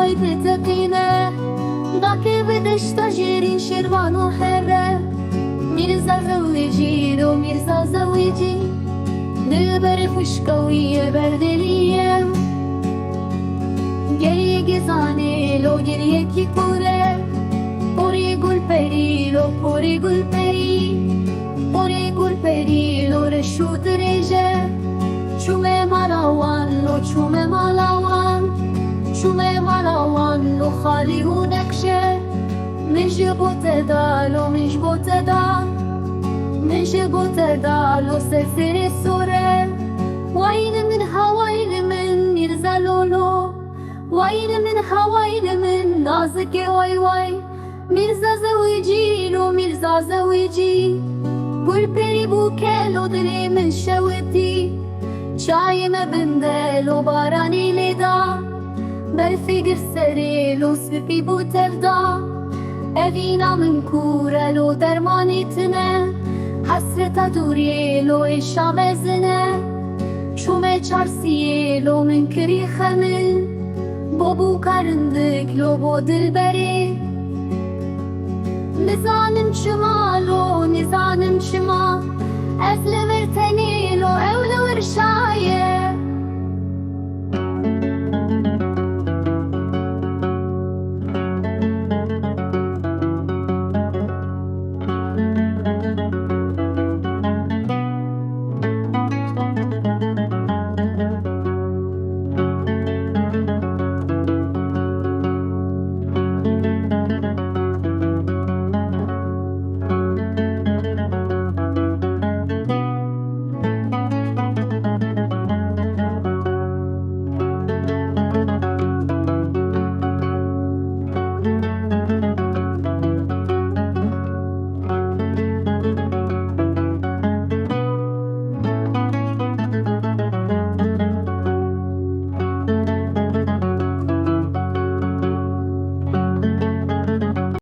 وای بتقینه داکی بدشت جیرین شیروان و حره میرزا زویجی رو میرزا زویجی دلبر خوشگویه بردلیم گریه گزانه لو گریه کی کوره پوری گل پری لو پوری گل پری پوری گل پری لو رشو درجه چومه مالاوان لو چومه مالاوان چومه مالاوان لو خالی و نکشه مش بوته دالو مش بوته دال مش بوته دالو سفر سوره وين من هواين من يرزلولو وين من هواين من نازك واي واي ميرزا زويجي لو ميرزا زويجي قول بري بوكالو دلي من شوتي شاي ما بندلو باراني لدا برفقر سريلو سبي بوتلدا أفينا من كورلو درمانيتنا حسرتا دوريلو إشا مزنا شومه چارسيلو من كري خمل بابو كارندك لو بو دلبري نزانم شمالو نزانم شما أسلم ارتنيلو أولو ورشايه